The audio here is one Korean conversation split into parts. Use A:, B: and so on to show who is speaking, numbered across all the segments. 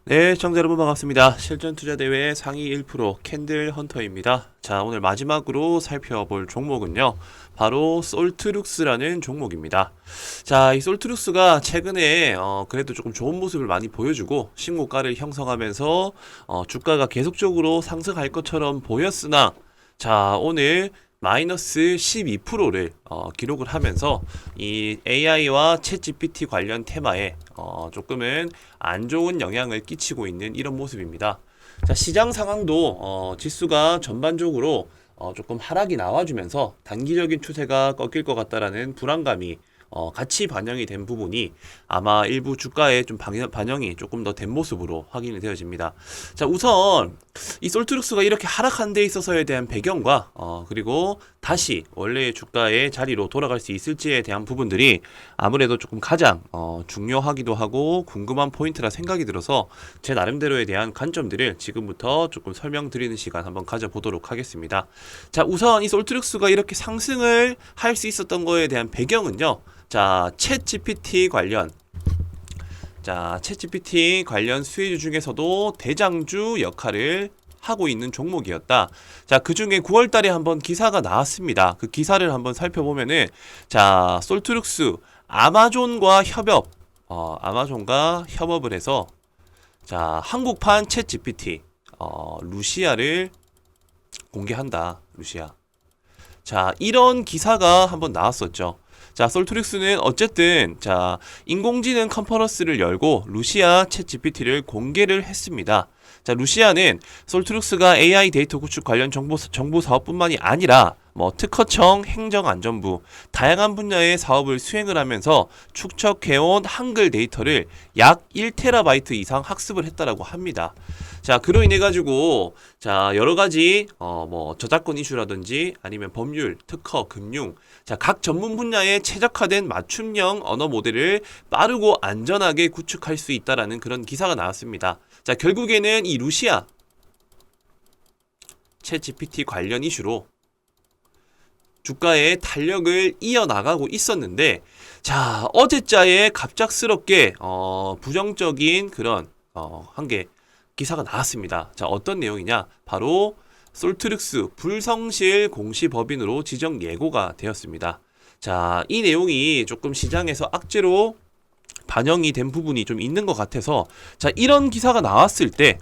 A: 네, 시청자 여러분 반갑습니다. 실전투자대회 상위 1% 캔들 헌터입니다. 자, 오늘 마지막으로 살펴볼 종목은요. 바로 솔트룩스라는 종목입니다. 자, 이 솔트룩스가 최근에 그래도 조금 좋은 모습을 많이 보여주고 신고가를 형성하면서 주가가 계속적으로 상승할 것처럼 보였으나 자, 오늘 마이너스 12%를 기록을 하면서 이 AI와 챗GPT 관련 테마에 조금은 안 좋은 영향을 끼치고 있는 이런 모습입니다. 자, 시장 상황도 지수가 전반적으로 조금 하락이 나와주면서 단기적인 추세가 꺾일 것 같다라는 불안감이 같이 반영이 된 부분이 아마 일부 주가에 좀 반영이 조금 더 된 모습으로 확인이 되어집니다. 자, 우선 이 솔트룩스가 이렇게 하락한 데 있어서에 대한 배경과 그리고 다시 원래의 주가의 자리로 돌아갈 수 있을지에 대한 부분들이 아무래도 조금 가장 중요하기도 하고 궁금한 포인트라 생각이 들어서 제 나름대로에 대한 관점들을 지금부터 조금 설명드리는 시간 한번 가져보도록 하겠습니다. 자, 우선 이 솔트룩스가 이렇게 상승을 할 수 있었던 거에 대한 배경은요. 자, 챗GPT 관련 수혜주 중에서도 대장주 역할을 하고 있는 종목이었다. 자, 그 중에 9월 달에 한번 기사가 나왔습니다. 그 기사를 한번 살펴보면은, 자, 솔트룩스, 아마존과 협업을 해서, 자, 한국판 챗 GPT, 루시아를 공개한다. 루시아. 자, 이런 기사가 한번 나왔었죠. 자, 솔트룩스는 어쨌든 자, 인공지능 컨퍼런스를 열고 루시아 챗 GPT를 공개를 했습니다. 자, 루시아는 솔트룩스가 AI 데이터 구축 관련 정보 사업뿐만이 아니라 특허청, 행정안전부 다양한 분야의 사업을 수행을 하면서 축적해온 한글 데이터를 약 1TB 이상 학습을 했다라고 합니다. 자, 그로 인해 가지고 자, 여러 가지 저작권 이슈라든지 아니면 법률, 특허, 금융 자, 각 전문 분야에 최적화된 맞춤형 언어 모델을 빠르고 안전하게 구축할 수 있다라는 그런 기사가 나왔습니다. 자, 결국에는 이 루시아 챗 GPT 관련 이슈로 주가의 탄력을 이어나가고 있었는데 자, 어제자에 갑작스럽게 부정적인 그런 한 개 기사가 나왔습니다. 자, 어떤 내용이냐? 바로 솔트룩스 불성실 공시법인으로 지정 예고가 되었습니다. 자, 이 내용이 조금 시장에서 악재로 반영이 된 부분이 좀 있는 것 같아서 자, 이런 기사가 나왔을 때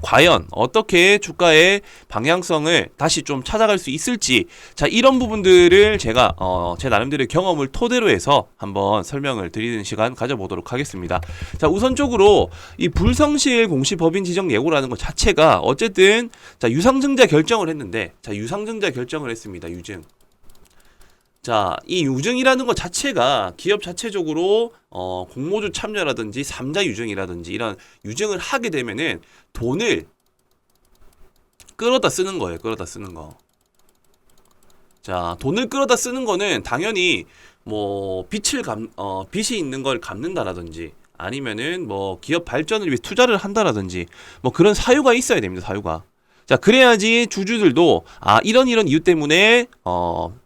A: 과연 어떻게 주가의 방향성을 다시 좀 찾아갈 수 있을지 자, 이런 부분들을 제가 제 나름대로의 경험을 토대로 해서 한번 설명을 드리는 시간 가져보도록 하겠습니다. 자, 우선적으로 이 불성실 공시법인 지정 예고라는 것 자체가 어쨌든 자, 유상증자 결정을 했는데 자, 유상증자 결정을 했습니다. 유증. 자, 이 유증이라는 것 자체가 기업 자체적으로 공모주 참여라든지 3자 유증이라든지 이런 유증을 하게 되면은 돈을 끌어다 쓰는 거예요. 끌어다 쓰는 거. 자, 돈을 끌어다 쓰는 거는 당연히 빚이 있는 걸 갚는다라든지 아니면은 기업 발전을 위해 투자를 한다라든지 그런 사유가 있어야 됩니다. 사유가. 자, 그래야지 주주들도 이런 이유 때문에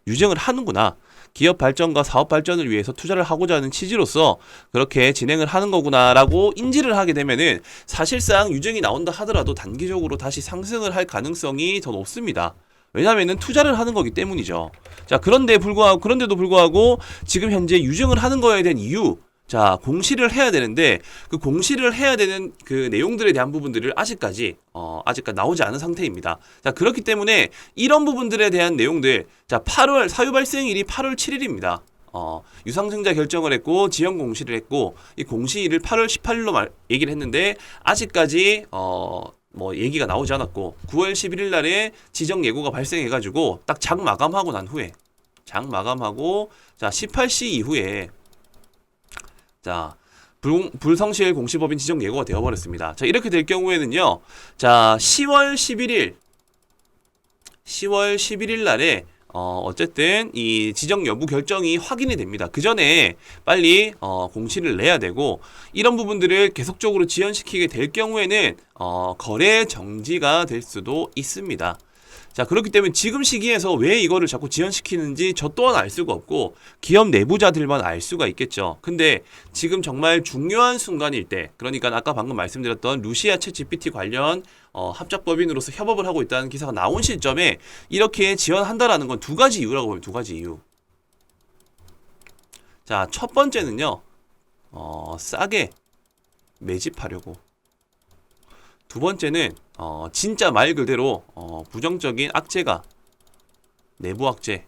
A: 유증을 하는구나. 기업 발전과 사업 발전을 위해서 투자를 하고자 하는 취지로서 그렇게 진행을 하는 거구나라고 인지를 하게 되면은 사실상 유증이 나온다 하더라도 단기적으로 다시 상승을 할 가능성이 더 높습니다. 왜냐면은 투자를 하는 거기 때문이죠. 자, 그런데도 불구하고 지금 현재 유증을 하는 거에 대한 이유 자, 공시를 해야 되는데 그 공시를 해야 되는 그 내용들에 대한 부분들을 아직까지 나오지 않은 상태입니다. 자, 그렇기 때문에 이런 부분들에 대한 내용들 자, 사유 발생일이 8월 7일입니다. 유상증자 결정을 했고 지연 공시를 했고 이 공시일을 8월 18일로 얘기를 했는데 아직까지 얘기가 나오지 않았고 9월 11일 날에 지정 예고가 발생해가지고 딱 장 마감하고 난 후에 자, 18시 이후에 자, 불성실 공시법인 지정 예고가 되어버렸습니다. 자, 이렇게 될 경우에는요, 자, 10월 11일 날에, 어쨌든 이 지정 여부 결정이 확인이 됩니다. 그 전에 빨리, 공시를 내야 되고, 이런 부분들을 계속적으로 지연시키게 될 경우에는, 거래 정지가 될 수도 있습니다. 자, 그렇기 때문에 지금 시기에서 왜 이거를 자꾸 지연시키는지 저 또한 알 수가 없고 기업 내부자들만 알 수가 있겠죠. 근데 지금 정말 중요한 순간일 때, 그러니까 아까 방금 말씀드렸던 루시아 챗 GPT 관련 합작법인으로서 협업을 하고 있다는 기사가 나온 시점에 이렇게 지연한다라는 건 두 가지 이유라고 보면 두 가지 이유. 자, 첫 번째는요, 싸게 매집하려고. 두 번째는 진짜 말 그대로 부정적인 악재가, 내부 악재가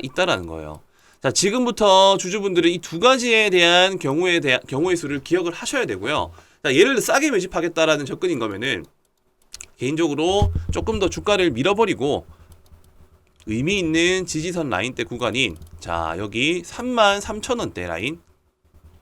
A: 있다라는 거예요. 자, 지금부터 주주분들은 이 두 가지에 대한 경우의 수를 기억을 하셔야 되고요. 자, 예를 들어 싸게 매집하겠다라는 접근인 거면은 개인적으로 조금 더 주가를 밀어버리고 의미 있는 지지선 라인대 구간인, 자, 여기 33,000원대 라인,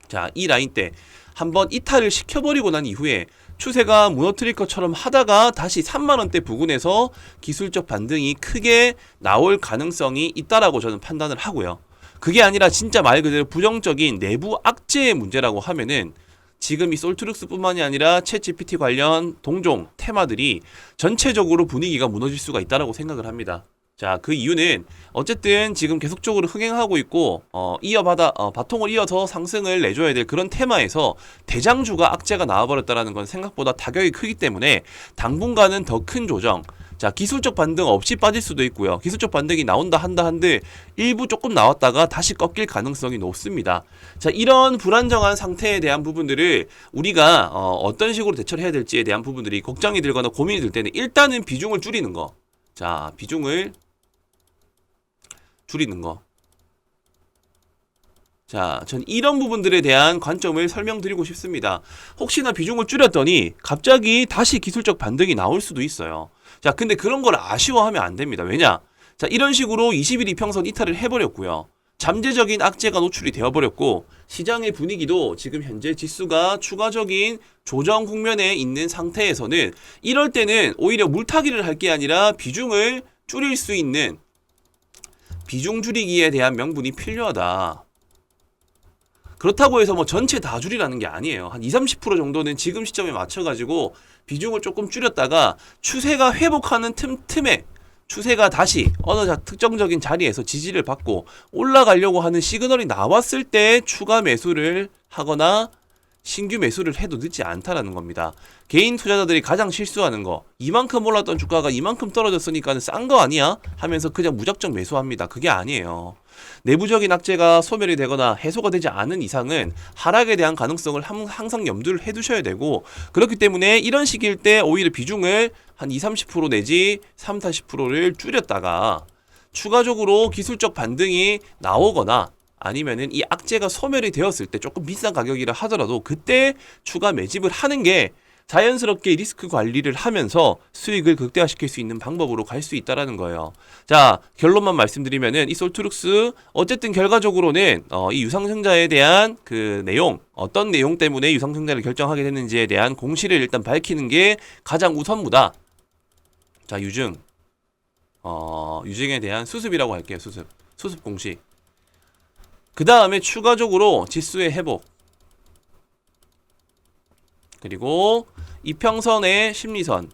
A: 자, 이 라인대 한번 이탈을 시켜버리고 난 이후에 추세가 무너뜨릴 것처럼 하다가 다시 3만원대 부근에서 기술적 반등이 크게 나올 가능성이 있다라고 저는 판단을 하고요. 그게 아니라 진짜 말 그대로 부정적인 내부 악재의 문제라고 하면은 지금 이 솔트룩스뿐만이 아니라 챗 GPT 관련 동종 테마들이 전체적으로 분위기가 무너질 수가 있다라고 생각을 합니다. 자, 그 이유는 어쨌든 지금 계속적으로 흥행하고 있고 바통을 이어서 상승을 내줘야 될 그런 테마에서 대장주가 악재가 나와버렸다라는 건 생각보다 타격이 크기 때문에 당분간은 더 큰 조정, 자, 기술적 반등 없이 빠질 수도 있고요. 기술적 반등이 나온다 한들 일부 조금 나왔다가 다시 꺾일 가능성이 높습니다. 자, 이런 불안정한 상태에 대한 부분들을 우리가 어떤 식으로 대처를 해야 될지에 대한 부분들이 걱정이 들거나 고민이 들 때는 일단은 비중을 줄이는 거. 자, 비중을 줄이는 거. 자, 전 이런 부분들에 대한 관점을 설명드리고 싶습니다. 혹시나 비중을 줄였더니 갑자기 다시 기술적 반등이 나올 수도 있어요. 자, 근데 그런 걸 아쉬워하면 안 됩니다. 왜냐? 자, 이런 식으로 20일 이평선 이탈을 해버렸고요. 잠재적인 악재가 노출이 되어버렸고 시장의 분위기도 지금 현재 지수가 추가적인 조정 국면에 있는 상태에서는 이럴 때는 오히려 물타기를 할 게 아니라 비중을 줄일 수 있는, 비중 줄이기에 대한 명분이 필요하다. 그렇다고 해서 뭐 전체 다 줄이라는 게 아니에요. 한 20-30% 정도는 지금 시점에 맞춰가지고 비중을 조금 줄였다가 추세가 회복하는 틈에 추세가 다시 어느 특정적인 자리에서 지지를 받고 올라가려고 하는 시그널이 나왔을 때 추가 매수를 하거나 신규 매수를 해도 늦지 않다라는 겁니다. 개인 투자자들이 가장 실수하는 거, 이만큼 올랐던 주가가 이만큼 떨어졌으니까 싼 거 아니야? 하면서 그냥 무작정 매수합니다. 그게 아니에요. 내부적인 악재가 소멸이 되거나 해소가 되지 않은 이상은 하락에 대한 가능성을 항상 염두를 해두셔야 되고, 그렇기 때문에 이런 시기일 때 오히려 비중을 한 20-30% 내지 30-40%를 줄였다가 추가적으로 기술적 반등이 나오거나 아니면은 이 악재가 소멸이 되었을 때 조금 비싼 가격이라 하더라도 그때 추가 매집을 하는 게 자연스럽게 리스크 관리를 하면서 수익을 극대화시킬 수 있는 방법으로 갈 수 있다라는 거예요. 자, 결론만 말씀드리면은 이 솔트룩스 어쨌든 결과적으로는 이 유상증자에 대한 그 내용, 어떤 내용 때문에 유상증자를 결정하게 됐는지에 대한 공시를 일단 밝히는 게 가장 우선무다. 자, 유증에 대한 수습이라고 할게요. 수습 공시. 그 다음에 추가적으로 지수의 회복, 그리고 이평선의 심리선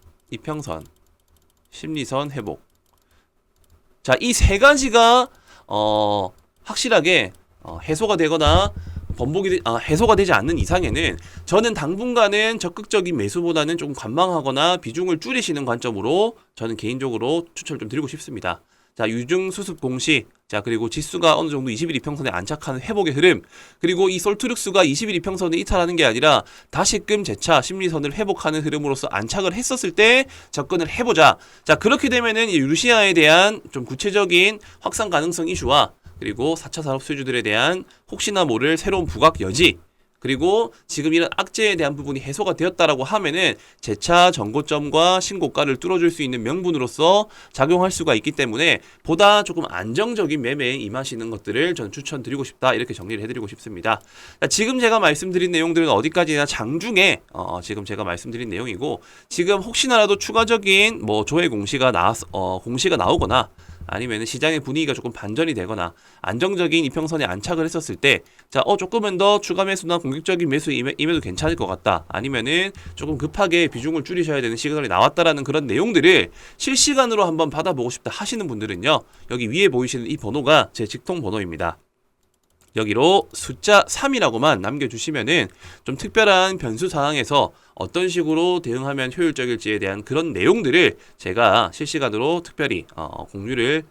A: 회복. 자, 이 세 가지가 확실하게 해소가 되거나 해소가 되지 않는 이상에는 저는 당분간은 적극적인 매수보다는 조금 관망하거나 비중을 줄이시는 관점으로 저는 개인적으로 추천을 좀 드리고 싶습니다. 자, 유증 수습 공시, 자, 그리고 지수가 어느 정도 20일 이평선에 안착하는 회복의 흐름, 그리고 이 솔트룩스가 20일 이평선에 이탈하는 게 아니라 다시금 재차 심리선을 회복하는 흐름으로서 안착을 했었을 때 접근을 해보자. 자, 그렇게 되면은 이 루시아에 대한 좀 구체적인 확산 가능성 이슈와 그리고 4차 산업 수주들에 대한 혹시나 모를 새로운 부각 여지, 그리고 지금 이런 악재에 대한 부분이 해소가 되었다라고 하면은 재차 전고점과 신고가를 뚫어줄 수 있는 명분으로서 작용할 수가 있기 때문에 보다 조금 안정적인 매매에 임하시는 것들을 전 추천드리고 싶다, 이렇게 정리를 해드리고 싶습니다. 자, 지금 제가 말씀드린 내용들은 어디까지나 장중에 지금 제가 말씀드린 내용이고, 지금 혹시나라도 추가적인 뭐 조회 공시가 나오거나 아니면 시장의 분위기가 조금 반전이 되거나 안정적인 이평선에 안착을 했었을 때 자, 조금은 더 추가 매수나 공격적인 매수 임해도 괜찮을 것 같다. 아니면은 조금 급하게 비중을 줄이셔야 되는 시그널이 나왔다라는 그런 내용들을 실시간으로 한번 받아보고 싶다 하시는 분들은요. 여기 위에 보이시는 이 번호가 제 직통 번호입니다. 여기로 숫자 3이라고만 남겨주시면은 좀 특별한 변수 상황에서 어떤 식으로 대응하면 효율적일지에 대한 그런 내용들을 제가 실시간으로 특별히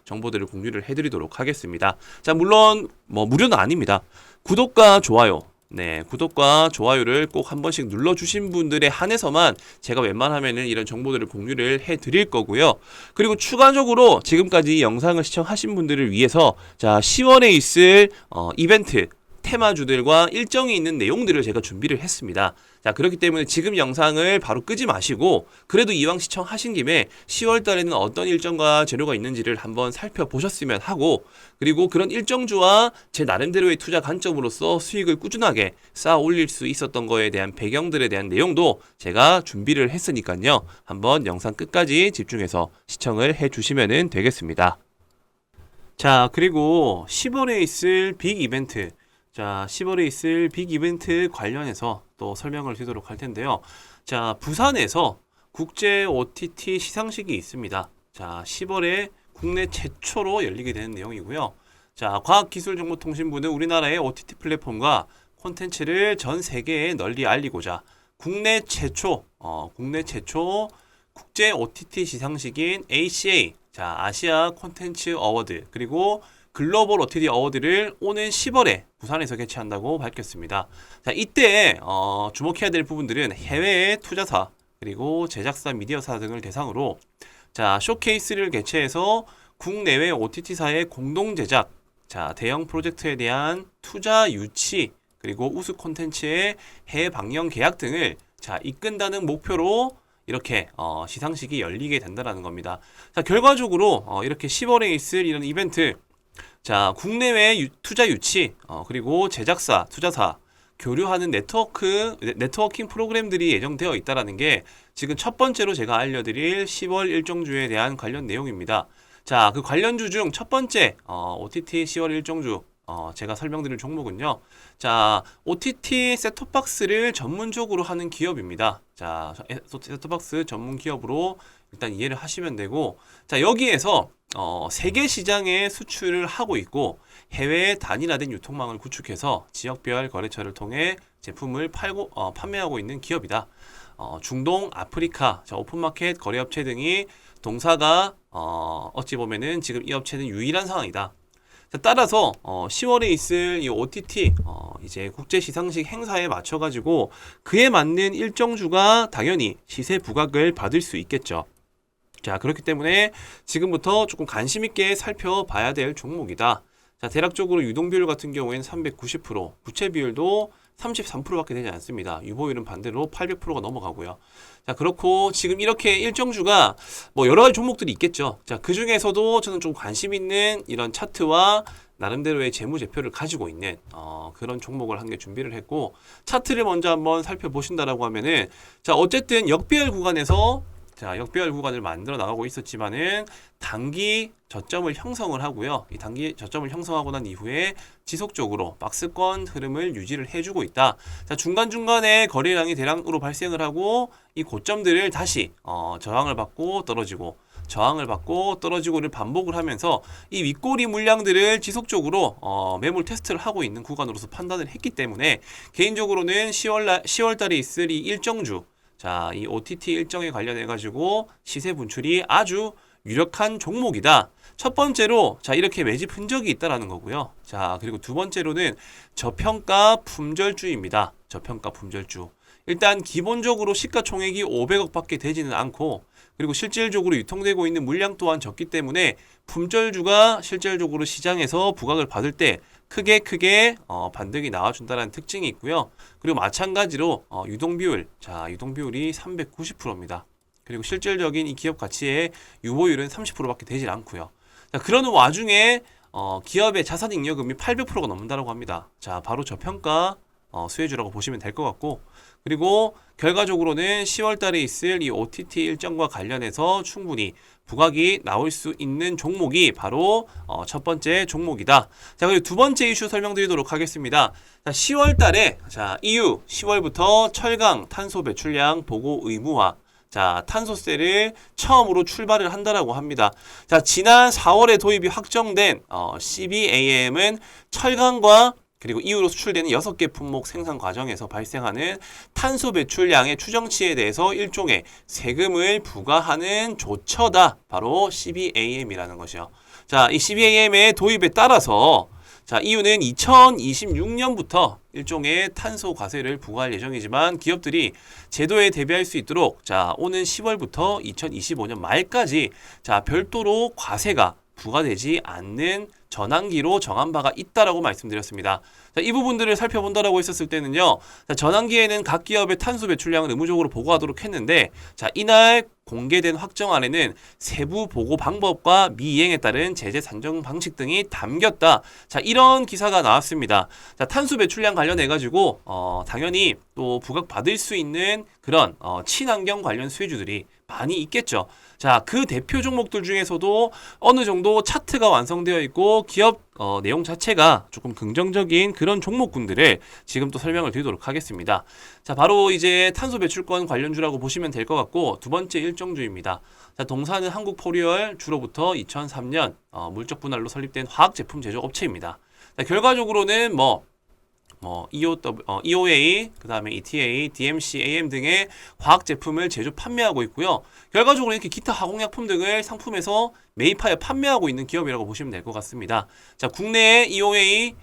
A: 정보들을 공유를 해드리도록 하겠습니다. 자, 물론 뭐 무료는 아닙니다. 구독과 좋아요, 네, 구독과 좋아요를 꼭 한 번씩 눌러주신 분들에 한해서만 제가 웬만하면은 이런 정보들을 공유를 해드릴 거고요. 그리고 추가적으로 지금까지 이 영상을 시청하신 분들을 위해서 자, 10월에 있을 이벤트 테마주들과 일정이 있는 내용들을 제가 준비를 했습니다. 자, 그렇기 때문에 지금 영상을 바로 끄지 마시고 그래도 이왕 시청하신 김에 10월 달에는 어떤 일정과 재료가 있는지를 한번 살펴보셨으면 하고, 그리고 그런 일정주와 제 나름대로의 투자 관점으로서 수익을 꾸준하게 쌓아 올릴 수 있었던 거에 대한 배경들에 대한 내용도 제가 준비를 했으니까요. 한번 영상 끝까지 집중해서 시청을 해 주시면 되겠습니다. 자, 그리고 10월에 있을 빅 이벤트, 자, 10월에 있을 빅 이벤트 관련해서 또 설명을 드리도록 할 텐데요. 자, 부산에서 국제 OTT 시상식이 있습니다. 자, 10월에 국내 최초로 열리게 되는 내용이고요. 자, 과학기술정보통신부는 우리나라의 OTT 플랫폼과 콘텐츠를 전 세계에 널리 알리고자 국내 최초 국제 OTT 시상식인 ACA, 자, 아시아 콘텐츠 어워드, 그리고 글로벌 OTT 어워드를 오는 10월에 부산에서 개최한다고 밝혔습니다. 자, 이때 주목해야 될 부분들은 해외의 투자사 그리고 제작사, 미디어사 등을 대상으로 자, 쇼케이스를 개최해서 국내외 OTT사의 공동 제작, 자, 대형 프로젝트에 대한 투자 유치, 그리고 우수 콘텐츠의 해외 방영 계약 등을 자, 이끈다는 목표로 이렇게 시상식이 열리게 된다는 겁니다. 자, 결과적으로 이렇게 10월에 있을 이런 이벤트, 자, 국내외 투자 유치, 그리고 제작사, 투자사, 교류하는 네트워킹 프로그램들이 예정되어 있다는 게 지금 첫 번째로 제가 알려드릴 10월 일정주에 대한 관련 내용입니다. 자, 그 관련주 중 첫 번째, OTT 10월 일정주, 제가 설명드릴 종목은요. 자, OTT 셋톱박스를 전문적으로 하는 기업입니다. 자, 셋톱박스 전문 기업으로 일단 이해를 하시면 되고, 자, 여기에서 세계 시장에 수출을 하고 있고 해외 단일화된 유통망을 구축해서 지역별 거래처를 통해 제품을 판매하고 있는 기업이다. 중동, 아프리카, 자, 오픈마켓 거래업체 등이 동사가 어찌 보면은 지금 이 업체는 유일한 상황이다. 자, 따라서 10월에 있을 이 OTT 이제 국제 시상식 행사에 맞춰 가지고 그에 맞는 일정주가 당연히 시세 부각을 받을 수 있겠죠. 자, 그렇기 때문에 지금부터 조금 관심 있게 살펴봐야 될 종목이다. 자, 대략적으로 유동비율 같은 경우에는 390%, 부채 비율도 33%밖에 되지 않습니다. 유보율은 반대로 800%가 넘어가고요. 자, 그렇고 지금 이렇게 일정주가 뭐 여러 가지 종목들이 있겠죠. 자, 그 중에서도 저는 좀 관심 있는 이런 차트와 나름대로의 재무제표를 가지고 있는 그런 종목을 한 개 준비를 했고, 차트를 먼저 한번 살펴보신다라고 하면은 자, 어쨌든 역배열 구간에서 자, 역배열 구간을 만들어 나가고 있었지만은 단기 저점을 형성을 하고요. 이 단기 저점을 형성하고 난 이후에 지속적으로 박스권 흐름을 유지를 해주고 있다. 자, 중간중간에 거래량이 대량으로 발생을 하고 이 고점들을 다시 저항을 받고 떨어지고 저항을 받고 떨어지고를 반복을 하면서 이 윗꼬리 물량들을 지속적으로 매물 테스트를 하고 있는 구간으로서 판단을 했기 때문에 개인적으로는 10월 달에 있을 이 일정주, 자, 이 OTT 일정에 관련해 가지고 시세 분출이 아주 유력한 종목이다. 첫 번째로 자, 이렇게 매집 흔적이 있다라는 거고요. 자, 그리고 두 번째로는 저평가 품절주입니다. 저평가 품절주. 일단 기본적으로 시가총액이 500억밖에 되지는 않고, 그리고 실질적으로 유통되고 있는 물량 또한 적기 때문에 품절주가 실질적으로 시장에서 부각을 받을 때 크게 반등이 나와준다는 특징이 있고요. 그리고 마찬가지로 유동비율, 자, 유동비율이 390%입니다. 그리고 실질적인 이 기업 가치의 유보율은 30%밖에 되질 않고요. 자, 그러는 와중에 기업의 자산 잉여금이 800%가 넘는다고 합니다. 자, 바로 저평가 수혜주라고 보시면 될 것 같고, 그리고 결과적으로는 10월 달에 있을 이 OTT 일정과 관련해서 충분히 부각이 나올 수 있는 종목이 바로 첫 번째 종목이다. 자, 그리고 두 번째 이슈 설명드리도록 하겠습니다. 자, 10월 달에 EU 10월부터 철강 탄소 배출량 보고 의무화, 자, 탄소세를 처음으로 출발을 한다라고 합니다. 자, 지난 4월에 도입이 확정된 CBAM은 철강과 그리고 이후로 수출되는 6개 품목 생산 과정에서 발생하는 탄소 배출량의 추정치에 대해서 일종의 세금을 부과하는 조처다. 바로 CBAM이라는 것이요. 자, 이 CBAM의 도입에 따라서 자, EU는 2026년부터 일종의 탄소 과세를 부과할 예정이지만 기업들이 제도에 대비할 수 있도록 자, 오는 10월부터 2025년 말까지 자, 별도로 과세가 부과되지 않는 전환기로 정한 바가 있다라고 말씀드렸습니다. 자, 이 부분들을 살펴본다라고 했었을 때는요. 자, 전환기에는 각 기업의 탄소 배출량을 의무적으로 보고하도록 했는데 자, 이날 공개된 확정안에는 세부 보고 방법과 미이행에 따른 제재 산정 방식 등이 담겼다. 자, 이런 기사가 나왔습니다. 자, 탄소 배출량 관련해 가지고 당연히 또 부각받을 수 있는 그런 친환경 관련 수혜주들이 많이 있겠죠. 자, 그 대표 종목들 중에서도 어느 정도 차트가 완성되어 있고 기업 내용 자체가 조금 긍정적인 그런 종목군들을 지금 또 설명을 드리도록 하겠습니다. 자, 바로 이제 탄소 배출권 관련주라고 보시면 될 것 같고 두 번째 일정주입니다. 자, 동사는 한국포리얼 주로부터 2003년 물적 분할로 설립된 화학 제품 제조 업체입니다. 자, 결과적으로는 EOA, 그 다음에 ETA, DMC, AM 등의 화학 제품을 제조 판매하고 있고요. 결과적으로 이렇게 기타 화공약품 등을 상품에서 매입하여 판매하고 있는 기업이라고 보시면 될 것 같습니다. 자, 국내에 EOA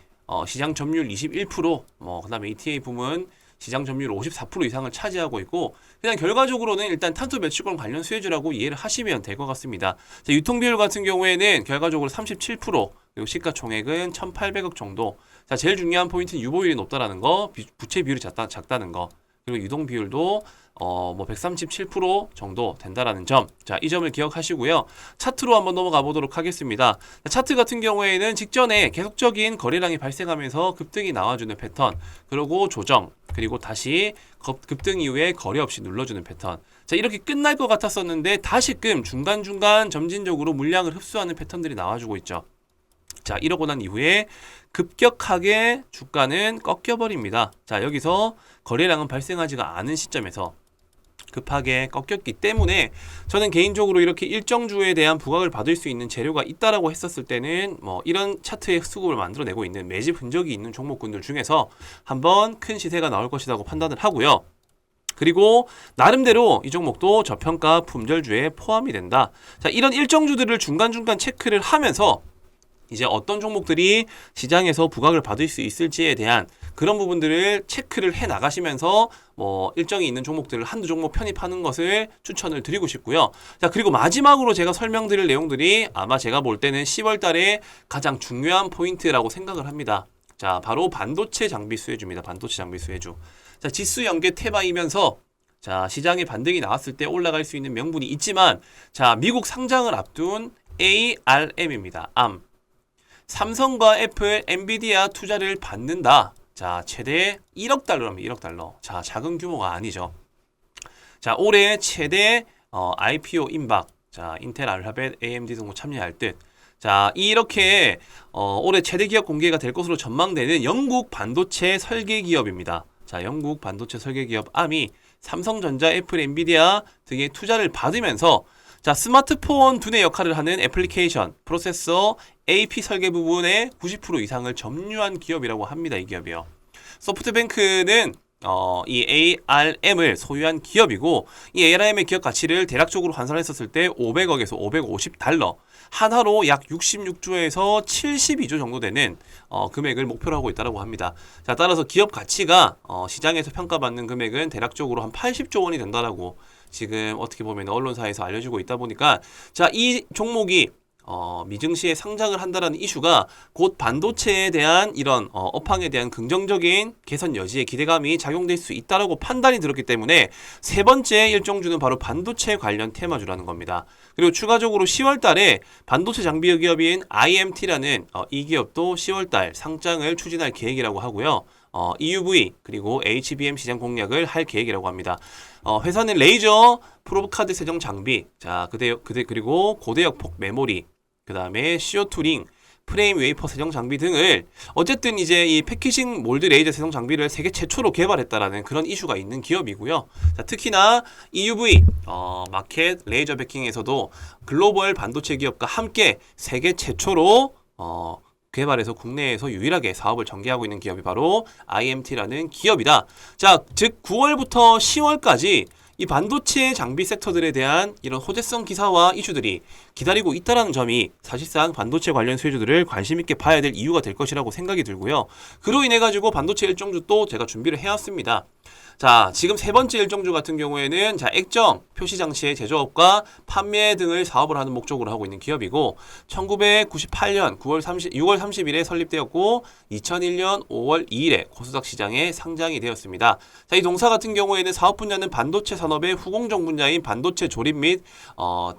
A: 시장 점유율 21%, 그 다음에 ETA 부문 시장 점유율 54% 이상을 차지하고 있고, 그냥 결과적으로는 일단 탄소 배출권 관련 수혜주라고 이해를 하시면 될 것 같습니다. 자, 유통 비율 같은 경우에는 결과적으로 37%, 그리고 시가총액은 1,800억 정도. 자, 제일 중요한 포인트는 유보율이 높다라는 거, 부채 비율이 작다는 거, 그리고 유동 비율도 137% 정도 된다라는 점. 자, 이 점을 기억하시고요. 차트로 한번 넘어가 보도록 하겠습니다. 자, 차트 같은 경우에는 직전에 계속적인 거래량이 발생하면서 급등이 나와주는 패턴, 그리고 조정, 그리고 다시 급등 이후에 거래 없이 눌러주는 패턴. 자, 이렇게 끝날 것 같았었는데 다시금 중간중간 점진적으로 물량을 흡수하는 패턴들이 나와주고 있죠. 자, 이러고 난 이후에 급격하게 주가는 꺾여버립니다. 자, 여기서 거래량은 발생하지가 않은 시점에서 급하게 꺾였기 때문에 저는 개인적으로 이렇게 일정주에 대한 부각을 받을 수 있는 재료가 있다라고 했었을 때는 이런 차트의 수급을 만들어내고 있는 매집 흔적이 있는 종목군들 중에서 한번 큰 시세가 나올 것이라고 판단을 하고요. 그리고 나름대로 이 종목도 저평가 품절주에 포함이 된다. 자, 이런 일정주들을 중간중간 체크를 하면서 이제 어떤 종목들이 시장에서 부각을 받을 수 있을지에 대한 그런 부분들을 체크를 해 나가시면서 일정이 있는 종목들을 한두 종목 편입하는 것을 추천을 드리고 싶고요. 자, 그리고 마지막으로 제가 설명드릴 내용들이 아마 제가 볼 때는 10월 달에 가장 중요한 포인트라고 생각을 합니다. 자, 바로 반도체 장비 수혜주입니다. 반도체 장비 수혜주. 자, 지수 연계 테마이면서 자, 시장에 반등이 나왔을 때 올라갈 수 있는 명분이 있지만 자, 미국 상장을 앞둔 ARM입니다. ARM. 삼성과 애플, 엔비디아 투자를 받는다. 자, 최대 1억 달러랍니다. 1억 달러. 자, 작은 규모가 아니죠. 자, 올해 최대 IPO 임박. 자, 인텔, 알파벳, AMD 등도 참여할 듯. 자, 이렇게 올해 최대 기업 공개가 될 것으로 전망되는 영국 반도체 설계 기업입니다. 자, 영국 반도체 설계 기업 ARM이 삼성전자, 애플, 엔비디아 등의 투자를 받으면서 자, 스마트폰 두뇌 역할을 하는 애플리케이션, 프로세서, AP 설계 부분의 90% 이상을 점유한 기업이라고 합니다. 이 기업이요. 소프트뱅크는 이 ARM을 소유한 기업이고 이 ARM의 기업 가치를 대략적으로 환산했었을 때 500억에서 550달러, 한화로 약 66조에서 72조 정도 되는 금액을 목표로 하고 있다고 합니다. 자, 따라서 기업 가치가 시장에서 평가받는 금액은 대략적으로 한 80조 원이 된다라고 지금 어떻게 보면 언론사에서 알려지고 있다 보니까 자, 이 종목이 미증시에 상장을 한다라는 이슈가 곧 반도체에 대한 이런 업황에 대한 긍정적인 개선 여지에 기대감이 작용될 수 있다라고 판단이 들었기 때문에 세 번째 일정주는 바로 반도체 관련 테마주라는 겁니다. 그리고 추가적으로 10월 달에 반도체 장비 기업인 IMT라는 이 기업도 10월 달 상장을 추진할 계획이라고 하고요. EUV 그리고 HBM 시장 공략을 할 계획이라고 합니다. 회사는 레이저 프로브 카드 세정 장비, 자, 그리고 고대역 폭 메모리, 그 다음에 CO2 링, 프레임 웨이퍼 세정 장비 등을 어쨌든 이제 이 패키징 몰드 레이저 세정 장비를 세계 최초로 개발했다라는 그런 이슈가 있는 기업이고요. 자, 특히나 EUV 마켓 레이저 베킹에서도 글로벌 반도체 기업과 함께 세계 최초로 개발해서 국내에서 유일하게 사업을 전개하고 있는 기업이 바로 IMT라는 기업이다. 자, 즉 9월부터 10월까지 이 반도체 장비 섹터들에 대한 이런 호재성 기사와 이슈들이 기다리고 있다는 점이 사실상 반도체 관련 수혜주들을 관심 있게 봐야 될 이유가 될 것이라고 생각이 들고요. 그로 인해 가지고 반도체 일정주 또 제가 준비를 해왔습니다. 자, 지금 세 번째 일정주 같은 경우에는 자, 액정, 표시 장치의 제조업과 판매 등을 사업을 하는 목적으로 하고 있는 기업이고 1998년 6월 30일에 설립되었고 2001년 5월 2일에 코스닥 시장에 상장이 되었습니다. 자, 이 동사 같은 경우에는 사업 분야는 반도체 산업의 후공정 분야인 반도체 조립 및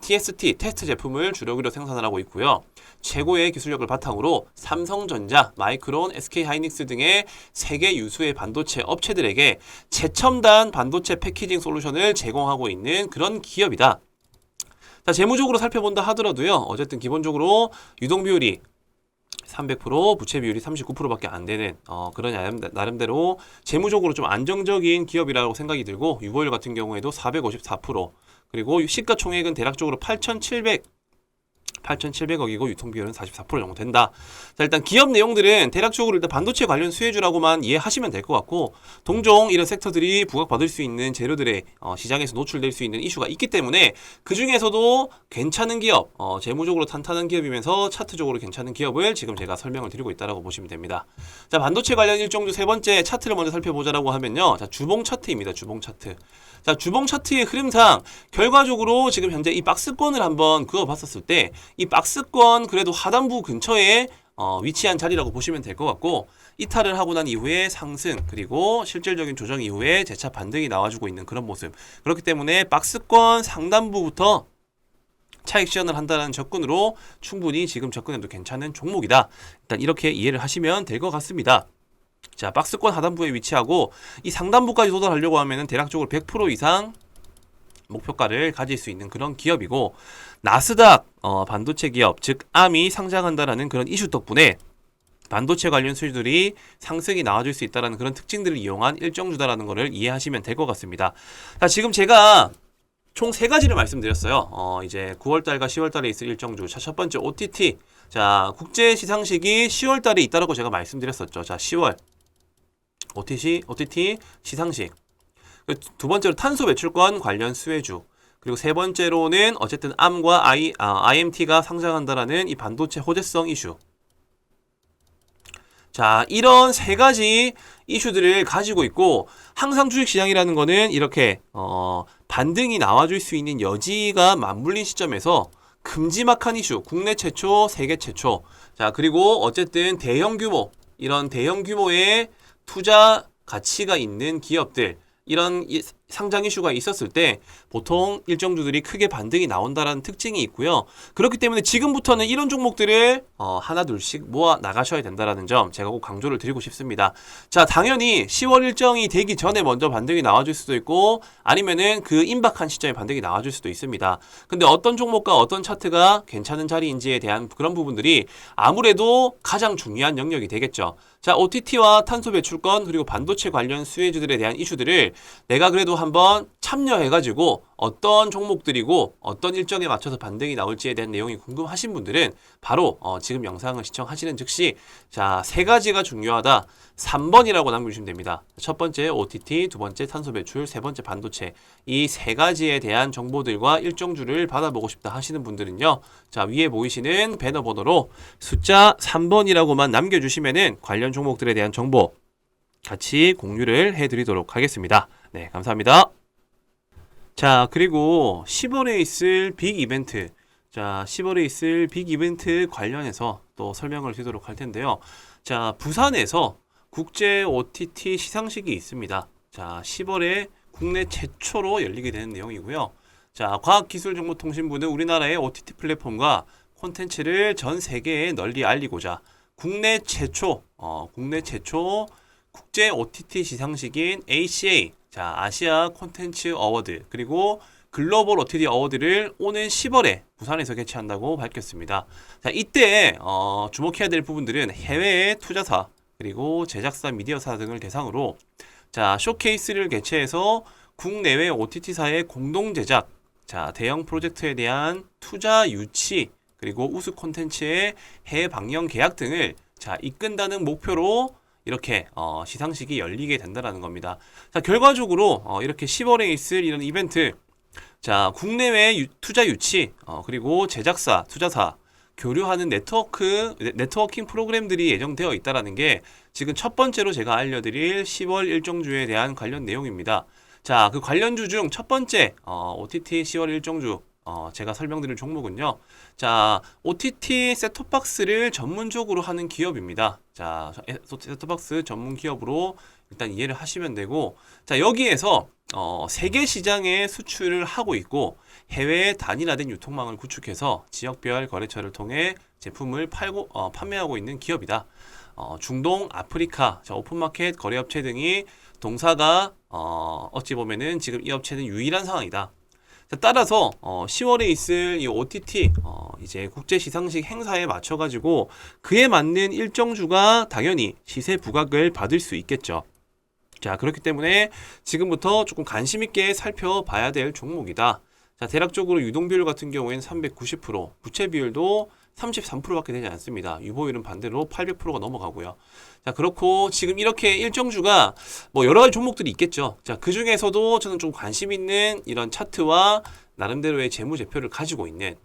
A: TST, 테스트 제품을 주력으로 생산을 하고 있고요. 최고의 기술력을 바탕으로 삼성전자, 마이크론, SK하이닉스 등의 세계 유수의 반도체 업체들에게 최첨단 반도체 패키징 솔루션을 제공하고 있는 그런 기업이다. 자, 재무적으로 살펴본다 하더라도요. 어쨌든 기본적으로 유동 비율이 300%, 부채 비율이 39%밖에 안 되는 그런 나름대로 재무적으로 좀 안정적인 기업이라고 생각이 들고 유보율 같은 경우에도 454%, 그리고 시가총액은 대략적으로 8,700억이고 유통비율은 44% 정도 된다. 자, 일단 기업 내용들은 대략적으로 일단 반도체 관련 수혜주라고만 이해하시면 될 것 같고, 동종 이런 섹터들이 부각받을 수 있는 재료들의 시장에서 노출될 수 있는 이슈가 있기 때문에 그 중에서도 괜찮은 기업, 재무적으로 탄탄한 기업이면서 차트적으로 괜찮은 기업을 지금 제가 설명을 드리고 있다라고 보시면 됩니다. 자, 반도체 관련 일정주 세 번째 차트를 먼저 살펴보자라고 하면요. 자, 주봉 차트입니다. 주봉 차트. 자, 주봉 차트의 흐름상 결과적으로 지금 현재 이 박스권을 한번 그어봤었을 때 이 박스권 그래도 하단부 근처에 위치한 자리라고 보시면 될 것 같고, 이탈을 하고 난 이후에 상승, 그리고 실질적인 조정 이후에 재차 반등이 나와주고 있는 그런 모습. 그렇기 때문에 박스권 상단부부터 차익 실현을 한다는 접근으로 충분히 지금 접근해도 괜찮은 종목이다. 일단 이렇게 이해를 하시면 될 것 같습니다. 자, 박스권 하단부에 위치하고 이 상단부까지 도달하려고 하면은 대략적으로 100% 이상 목표가를 가질 수 있는 그런 기업이고, 나스닥 반도체 기업, 즉 암이 상장한다라는 그런 이슈 덕분에 반도체 관련 수주들이 상승이 나와줄 수 있다는 그런 특징들을 이용한 일정주다라는 것을 이해하시면 될 것 같습니다. 자, 지금 제가 총 세 가지를 말씀드렸어요. 이제 9월달과 10월달에 있을 일정주. 자, 첫 번째 OTT. 자, 국제 시상식이 10월달에 있다라고 제가 말씀드렸었죠. 자, 10월 OTT 시상식. 두 번째로 탄소 배출권 관련 수혜주. 그리고 세 번째로는 어쨌든 암과 IMT가 상장한다라는 이 반도체 호재성 이슈. 자, 이런 세 가지 이슈들을 가지고 있고, 항상 주식시장이라는 거는 이렇게 반등이 나와줄 수 있는 여지가 맞물린 시점에서 큼지막한 이슈, 국내 최초, 세계 최초. 자, 그리고 어쨌든 대형 규모, 이런 대형 규모의 투자 가치가 있는 기업들, 이런 상장 이슈가 있었을 때 보통 일정주들이 크게 반등이 나온다라는 특징이 있고요. 그렇기 때문에 지금부터는 이런 종목들을 하나 둘씩 모아 나가셔야 된다라는 점 제가 꼭 강조를 드리고 싶습니다. 자, 당연히 10월 일정이 되기 전에 먼저 반등이 나와줄 수도 있고, 아니면은 그 임박한 시점에 반등이 나와줄 수도 있습니다. 근데 어떤 종목과 어떤 차트가 괜찮은 자리인지에 대한 그런 부분들이 아무래도 가장 중요한 영역이 되겠죠. 자, OTT와 탄소 배출권 그리고 반도체 관련 수혜주들에 대한 이슈들을 내가 그래도 한번 참여해가지고 어떤 종목들이고 어떤 일정에 맞춰서 반등이 나올지에 대한 내용이 궁금하신 분들은 바로 지금 영상을 시청하시는 즉시 자, 세 가지가 중요하다. 3번이라고 남겨주시면 됩니다. 첫 번째 OTT, 두 번째 탄소 배출, 세 번째 반도체. 이 세 가지에 대한 정보들과 일정주를 받아보고 싶다 하시는 분들은요. 자, 위에 보이시는 배너 번호로 숫자 3번이라고만 남겨주시면은 관련 종목들에 대한 정보 같이 공유를 해드리도록 하겠습니다. 네, 감사합니다. 자, 그리고 10월에 있을 빅 이벤트. 자, 10월에 있을 빅 이벤트 관련해서 또 설명을 드리도록 할 텐데요. 자, 부산에서 국제 OTT 시상식이 있습니다. 자, 10월에 국내 최초로 열리게 되는 내용이고요. 자, 과학기술정보통신부는 우리나라의 OTT 플랫폼과 콘텐츠를 전 세계에 널리 알리고자 국내 최초 국제 OTT 시상식인 ACA, 자, 아시아 콘텐츠 어워드, 그리고 글로벌 OTT 어워드를 오는 10월에 부산에서 개최한다고 밝혔습니다. 자, 이때 주목해야 될 부분들은 해외의 투자사, 그리고 제작사, 미디어사 등을 대상으로 자, 쇼케이스를 개최해서 국내외 OTT사의 공동 제작, 자, 대형 프로젝트에 대한 투자 유치, 그리고 우수 콘텐츠의 해외 방영 계약 등을 자, 이끈다는 목표로 이렇게 시상식이 열리게 된다는 겁니다. 자, 결과적으로 이렇게 10월에 있을 이런 이벤트, 자, 국내외 투자 유치, 그리고 제작사, 투자사, 교류하는 네트워킹 프로그램들이 예정되어 있다는 게 지금 첫 번째로 제가 알려드릴 10월 일정주에 대한 관련 내용입니다. 자, 그 관련주 중 첫 번째, OTT 10월 일정주, 제가 설명드릴 종목은요. 자, OTT 셋톱박스를 전문적으로 하는 기업입니다. 자, 셋톱박스 전문 기업으로 일단 이해를 하시면 되고, 자, 여기에서 세계 시장에 수출을 하고 있고 해외 단일화된 유통망을 구축해서 지역별 거래처를 통해 제품을 판매하고 있는 기업이다. 중동, 아프리카, 자, 오픈마켓 거래업체 등이 동사가 어찌 보면은 지금 이 업체는 유일한 상황이다. 자, 따라서 10월에 있을 이 OTT 이제 국제 시상식 행사에 맞춰 가지고 그에 맞는 일정주가 당연히 시세 부각을 받을 수 있겠죠. 자, 그렇기 때문에 지금부터 조금 관심 있게 살펴봐야 될 종목이다. 자, 대략적으로 유동 비율 같은 경우에는 390%, 부채 비율도 33%밖에 되지 않습니다. 유보율은 반대로 800%가 넘어가고요. 자, 그렇고 지금 이렇게 일정주가 뭐 여러 가지 종목들이 있겠죠. 자, 그 중에서도 저는 좀 관심 있는 이런 차트와 나름대로의 재무제표를 가지고 있는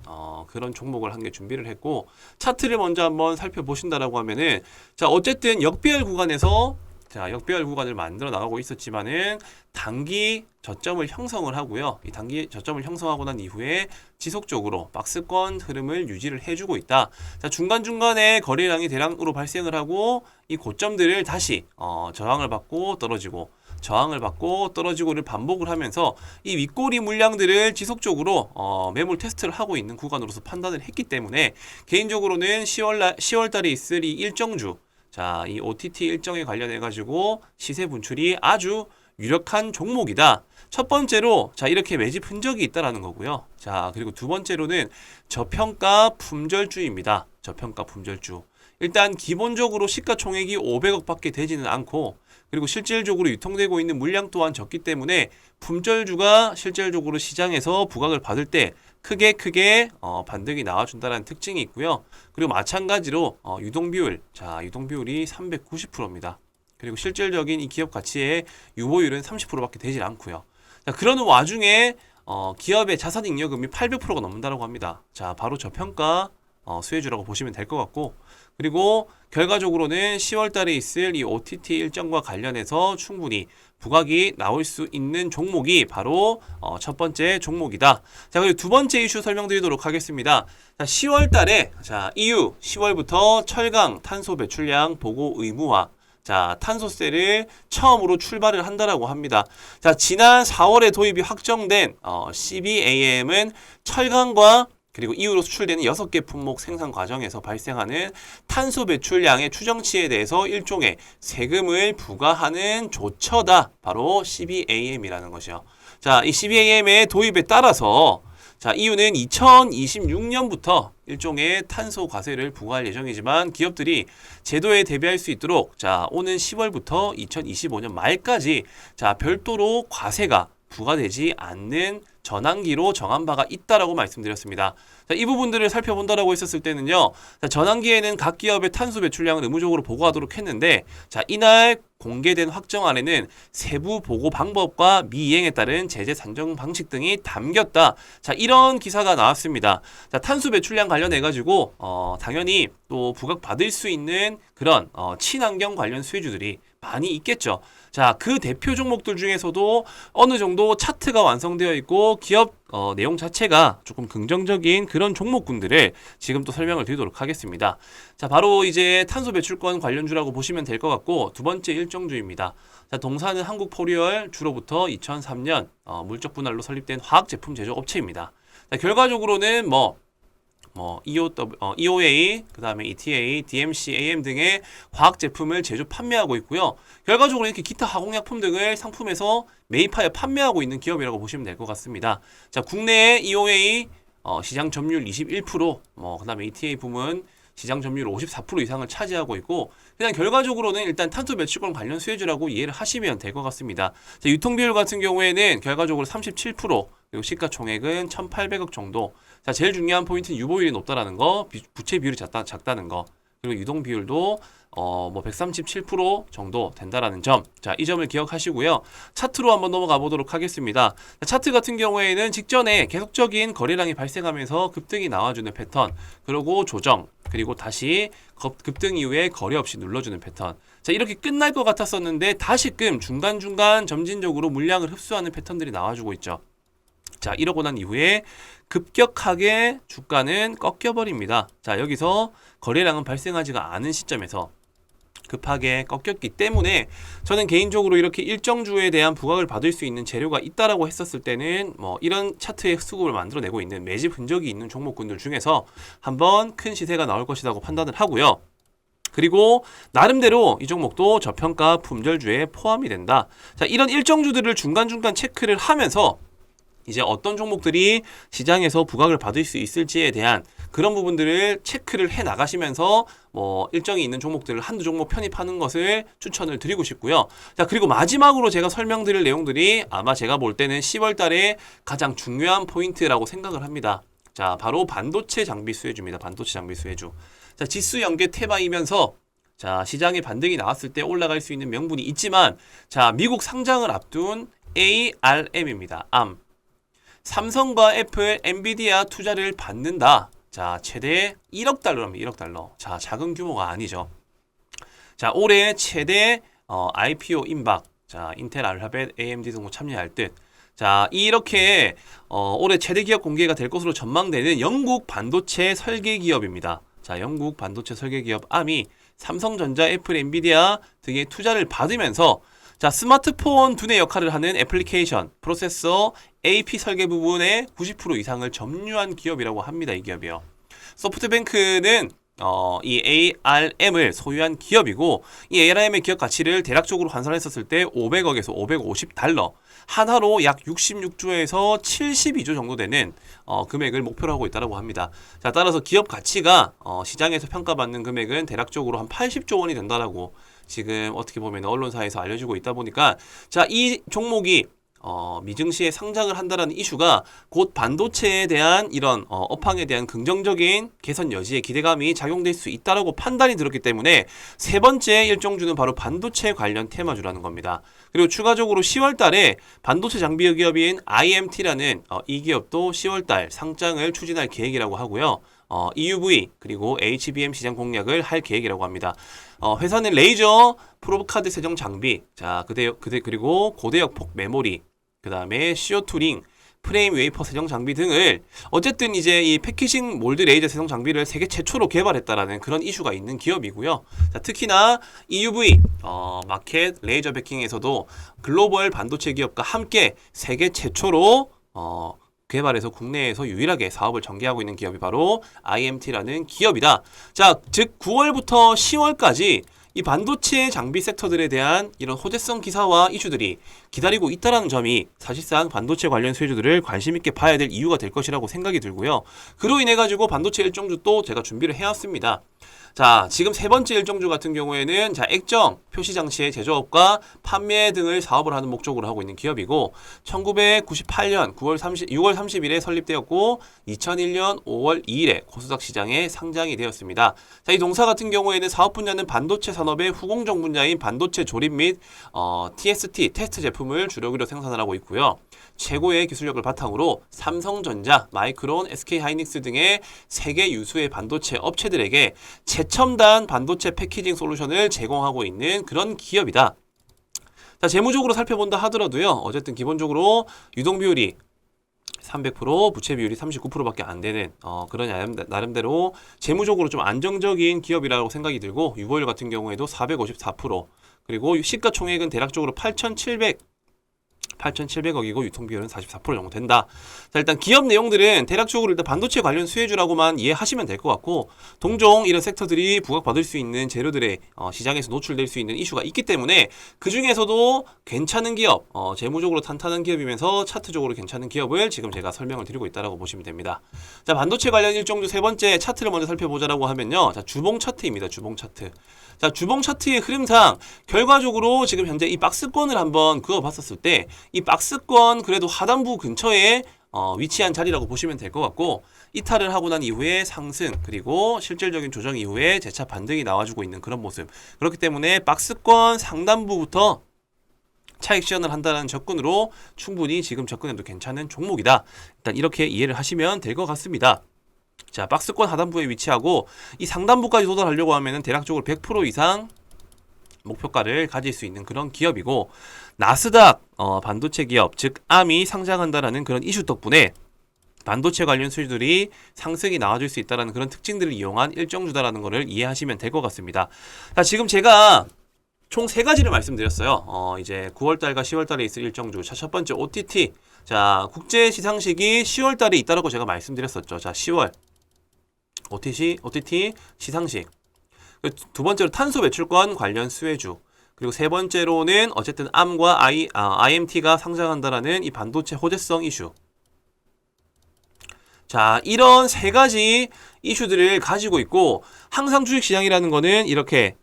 A: 그런 종목을 한 개 준비를 했고, 차트를 먼저 한번 살펴보신다라고 하면은, 자, 어쨌든 역배열 구간에서 자, 역배열 구간을 만들어 나가고 있었지만은 단기 저점을 형성을 하고요. 이 단기 저점을 형성하고 난 이후에 지속적으로 박스권 흐름을 유지를 해주고 있다. 자, 중간중간에 거래량이 대량으로 발생을 하고 이 고점들을 다시 저항을 받고 떨어지고 저항을 받고 떨어지고를 반복을 하면서 이 윗꼬리 물량들을 지속적으로 매물 테스트를 하고 있는 구간으로서 판단을 했기 때문에 개인적으로는 10월 달에 있을 이 일정주, 자, 이 OTT 일정에 관련해 가지고 시세 분출이 아주 유력한 종목이다. 첫 번째로 자, 이렇게 매집 흔적이 있다라는 거고요. 자, 그리고 두 번째로는 저평가 품절주입니다. 저평가 품절주. 일단 기본적으로 시가총액이 500억밖에 되지는 않고, 그리고 실질적으로 유통되고 있는 물량 또한 적기 때문에 품절주가 실질적으로 시장에서 부각을 받을 때 크게 반등이 나와준다는 특징이 있고요. 그리고 마찬가지로 유동비율, 자, 유동비율이 390%입니다. 그리고 실질적인 이 기업 가치의 유보율은 30%밖에 되질 않고요. 자, 그러는 와중에 기업의 자산 잉여금이 800%가 넘는다고 합니다. 자, 바로 저평가 수혜주라고 보시면 될 것 같고, 그리고 결과적으로는 10월 달에 있을 이 OTT 일정과 관련해서 충분히 부각이 나올 수 있는 종목이 바로 첫 번째 종목이다. 자, 그리고 두 번째 이슈 설명드리도록 하겠습니다. 자, 10월 달에 자, EU 10월부터 철강 탄소 배출량 보고 의무화, 자, 탄소세를 처음으로 출발을 한다라고 합니다. 자, 지난 4월에 도입이 확정된 CBAM은 철강과 그리고 이후로 수출되는 6개 품목 생산 과정에서 발생하는 탄소 배출량의 추정치에 대해서 일종의 세금을 부과하는 조처다. 바로 CBAM이라는 것이요. 자, 이 CBAM의 도입에 따라서 자, EU는 2026년부터 일종의 탄소 과세를 부과할 예정이지만 기업들이 제도에 대비할 수 있도록 자, 오는 10월부터 2025년 말까지 자, 별도로 과세가 부과되지 않는 전환기로 정한 바가 있다라고 말씀드렸습니다. 자, 이 부분들을 살펴본다라고 했었을 때는요. 자, 전환기에는 각 기업의 탄소 배출량을 의무적으로 보고하도록 했는데, 자, 이날 공개된 확정안에는 세부 보고 방법과 미이행에 따른 제재 산정 방식 등이 담겼다. 자, 이런 기사가 나왔습니다. 자, 탄소 배출량 관련해 가지고 당연히 또 부각받을 수 있는 그런 친환경 관련 수혜주들이 많이 있겠죠. 자, 그 대표 종목들 중에서도 어느 정도 차트가 완성되어 있고 기업 내용 자체가 조금 긍정적인 그런 종목군들을 지금 또 설명을 드리도록 하겠습니다. 자, 바로 이제 탄소 배출권 관련주라고 보시면 될 것 같고, 두 번째 일정주입니다. 자, 동사는 한국포리얼, 주로부터 2003년 물적 분할로 설립된 화학 제품 제조 업체입니다. 자, 결과적으로는 EOA, 그 다음에 ETA, DMC, AM 등의 화학 제품을 제조 판매하고 있고요. 결과적으로 이렇게 기타 화공약품 등을 상품에서 매입하여 판매하고 있는 기업이라고 보시면 될 것 같습니다. 자, 국내의 EOA 시장 점유율 21%, 그 다음에 ETA 부문 시장 점유율 54% 이상을 차지하고 있고, 그냥 결과적으로는 일단 탄소 배출권 관련 수혜주라고 이해를 하시면 될 것 같습니다. 자, 유통 비율 같은 경우에는 결과적으로 37%, 그리고 시가총액은 1,800억 정도. 자, 제일 중요한 포인트는 유보율이 높다라는 거, 부채 비율이 작다는 거, 그리고 유동 비율도 137% 정도 된다라는 점. 자, 이 점을 기억하시고요. 차트로 한번 넘어가 보도록 하겠습니다. 자, 차트 같은 경우에는 직전에 계속적인 거래량이 발생하면서 급등이 나와주는 패턴, 그리고 조정, 그리고 다시 급등 이후에 거래 없이 눌러주는 패턴. 자, 이렇게 끝날 것 같았었는데 다시금 중간중간 점진적으로 물량을 흡수하는 패턴들이 나와주고 있죠. 자, 이러고 난 이후에 급격하게 주가는 꺾여버립니다. 자, 여기서 거래량은 발생하지가 않은 시점에서 급하게 꺾였기 때문에 저는 개인적으로 이렇게 일정 주에 대한 부각을 받을 수 있는 재료가 있다라고 했었을 때는 이런 차트의 수급을 만들어내고 있는 매집 흔적이 있는 종목군들 중에서 한번 큰 시세가 나올 것이라고 판단을 하고요. 그리고 나름대로 이 종목도 저평가 품절주에 포함이 된다. 자, 이런 일정주들을 중간중간 체크를 하면서 이제 어떤 종목들이 시장에서 부각을 받을 수 있을지에 대한 그런 부분들을 체크를 해 나가시면서 일정이 있는 종목들을 한두 종목 편입하는 것을 추천을 드리고 싶고요. 자, 그리고 마지막으로 제가 설명드릴 내용들이 아마 제가 볼 때는 10월 달에 가장 중요한 포인트라고 생각을 합니다. 자, 바로 반도체 장비 수혜주입니다. 반도체 장비 수혜주. 자, 지수 연계 테마이면서 자, 시장에 반등이 나왔을 때 올라갈 수 있는 명분이 있지만, 자, 미국 상장을 앞둔 ARM입니다. ARM. 삼성과 애플, 엔비디아 투자를 받는다. 자, 최대 1억 달러입니다. 1억 달러. 자, 작은 규모가 아니죠. 자, 올해 최대 IPO 임박. 자, 인텔, 알파벳, AMD 등도 참여할 듯. 자, 이렇게 올해 최대 기업 공개가 될 것으로 전망되는 영국 반도체 설계 기업입니다. 자, 영국 반도체 설계 기업 ARM이 삼성전자, 애플, 엔비디아 등의 투자를 받으면서 자, 스마트폰 두뇌 역할을 하는 애플리케이션, 프로세서, AP 설계 부분의 90% 이상을 점유한 기업이라고 합니다. 이 기업이요. 소프트뱅크는 이 ARM을 소유한 기업이고, 이 ARM의 기업 가치를 대략적으로 환산했었을 때 500억에서 550달러, 하나로 약 66조에서 72조 정도 되는 금액을 목표로 하고 있다고 합니다. 자, 따라서 기업 가치가 시장에서 평가받는 금액은 대략적으로 한 80조 원이 된다라고 지금 어떻게 보면 언론사에서 알려지고 있다 보니까, 자, 이 종목이 미증시에 상장을 한다라는 이슈가 곧 반도체에 대한 이런 업황에 대한 긍정적인 개선 여지에 기대감이 작용될 수 있다라고 판단이 들었기 때문에 세 번째 일정주는 바로 반도체 관련 테마주라는 겁니다. 그리고 추가적으로 10월 달에 반도체 장비 기업인 IMT라는 이 기업도 10월 달 상장을 추진할 계획이라고 하고요. EUV 그리고 HBM 시장 공략을 할 계획이라고 합니다. 회사는 레이저 프로브카드 세정 장비, 자, 그리고 고대역 폭 메모리, 그 다음에 CO2 링, 프레임 웨이퍼 세정 장비 등을 어쨌든 이제 이 패키징 몰드 레이저 세정 장비를 세계 최초로 개발했다라는 그런 이슈가 있는 기업이고요. 자, 특히나 EUV 마켓 레이저 베킹에서도 글로벌 반도체 기업과 함께 세계 최초로 개발해서 국내에서 유일하게 사업을 전개하고 있는 기업이 바로 IMT라는 기업이다. 자, 즉 9월부터 10월까지 이 반도체 장비 섹터들에 대한 이런 호재성 기사와 이슈들이 기다리고 있다는 점이 사실상 반도체 관련 수혜주들을 관심 있게 봐야 될 이유가 될 것이라고 생각이 들고요. 그로 인해 가지고 반도체 일정주 또 제가 준비를 해왔습니다. 자, 지금 세 번째 일정주 같은 경우에는 자, 액정, 표시장치의 제조업과 판매 등을 사업을 하는 목적으로 하고 있는 기업이고, 1998년 6월 30일에 설립되었고 2001년 5월 2일에 코스닥 시장에 상장이 되었습니다. 자, 이 동사 같은 경우에는 사업 분야는 반도체 산업의 후공정 분야인 반도체 조립 및 TST, 테스트 제품을 주력으로 생산을 하고 있고요. 최고의 기술력을 바탕으로 삼성전자, 마이크론, SK하이닉스 등의 세계 유수의 반도체 업체들에게 최첨단 반도체 패키징 솔루션을 제공하고 있는 그런 기업이다. 자, 재무적으로 살펴본다 하더라도요. 어쨌든 기본적으로 유동 비율이 300%, 부채 비율이 39%밖에 안 되는 그런 나름대로 재무적으로 좀 안정적인 기업이라고 생각이 들고, 유보율 같은 경우에도 454%, 그리고 시가총액은 대략적으로 8,700억이고 유통비율은 44% 정도 된다. 자, 일단 기업 내용들은 대략적으로 일단 반도체 관련 수혜주라고만 이해하시면 될 것 같고, 동종 이런 섹터들이 부각받을 수 있는 재료들의 시장에서 노출될 수 있는 이슈가 있기 때문에 그 중에서도 괜찮은 기업, 재무적으로 탄탄한 기업이면서 차트적으로 괜찮은 기업을 지금 제가 설명을 드리고 있다라고 보시면 됩니다. 자, 반도체 관련 일정주 세 번째 차트를 먼저 살펴보자라고 하면요. 자, 주봉 차트입니다. 주봉 차트. 자, 주봉 차트의 흐름상 결과적으로 지금 현재 이 박스권을 한번 그어봤었을 때 이 박스권 그래도 하단부 근처에 위치한 자리라고 보시면 될 것 같고, 이탈을 하고 난 이후에 상승 그리고 실질적인 조정 이후에 재차 반등이 나와주고 있는 그런 모습. 그렇기 때문에 박스권 상단부부터 차익 실현을 한다는 접근으로 충분히 지금 접근해도 괜찮은 종목이다. 일단 이렇게 이해를 하시면 될 것 같습니다. 자, 박스권 하단부에 위치하고 이 상단부까지 도달하려고 하면은 대략적으로 100% 이상 목표가를 가질 수 있는 그런 기업이고, 나스닥 반도체 기업 즉 암이 상장한다라는 그런 이슈 덕분에 반도체 관련 수주들이 상승이 나와줄 수 있다는 그런 특징들을 이용한 일정주다라는 것을 이해하시면 될 것 같습니다. 자, 지금 제가 총 세 가지를 말씀드렸어요. 이제 9월달과 10월달에 있을 일정주. 자, 첫 번째 OTT. 자, 국제 시상식이 10월달에 있다라고 제가 말씀드렸었죠. 자, 10월 OTT 시상식. 두 번째로 탄소 배출권 관련 수혜주. 그리고 세 번째로는 어쨌든 암과 IMT가 상장한다라는 이 반도체 호재성 이슈. 자, 이런 세 가지 이슈들을 가지고 있고, 항상 주식시장이라는 거는 이렇게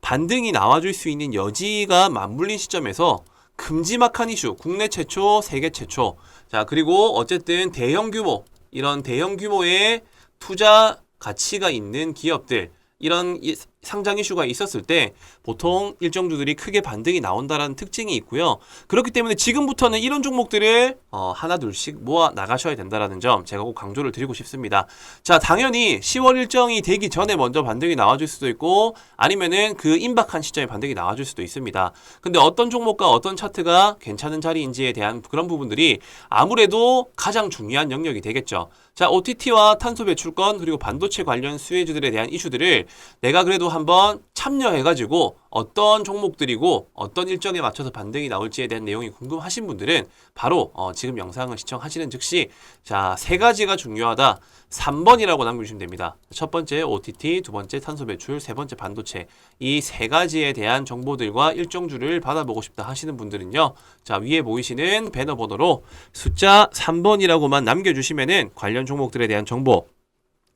A: 반등이 나와줄 수 있는 여지가 맞물린 시점에서 큼지막한 이슈, 국내 최초, 세계 최초. 자, 그리고 어쨌든 대형 규모, 이런 대형 규모의 투자 가치가 있는 기업들, 이런 상장 이슈가 있었을 때 보통 일정주들이 크게 반등이 나온다라는 특징이 있고요. 그렇기 때문에 지금부터는 이런 종목들을 하나 둘씩 모아 나가셔야 된다라는 점 제가 꼭 강조를 드리고 싶습니다. 자, 당연히 10월 일정이 되기 전에 먼저 반등이 나와줄 수도 있고, 아니면은 그 임박한 시점에 반등이 나와줄 수도 있습니다. 근데 어떤 종목과 어떤 차트가 괜찮은 자리인지에 대한 그런 부분들이 아무래도 가장 중요한 영역이 되겠죠. 자, OTT와 탄소 배출권 그리고 반도체 관련 수혜주들에 대한 이슈들을 내가 그래도 한번 참여해가지고 어떤 종목들이고 어떤 일정에 맞춰서 반등이 나올지에 대한 내용이 궁금하신 분들은 바로 지금 영상을 시청하시는 즉시, 자, 세 가지가 중요하다. 3번이라고 남겨주시면 됩니다. 첫 번째 OTT, 두 번째 탄소 배출, 세 번째 반도체. 이 세 가지에 대한 정보들과 일정주를 받아보고 싶다 하시는 분들은요. 자, 위에 보이시는 배너 번호로 숫자 3번이라고만 남겨주시면은 관련 종목들에 대한 정보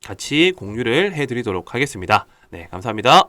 A: 같이 공유를 해드리도록 하겠습니다. 네, 감사합니다.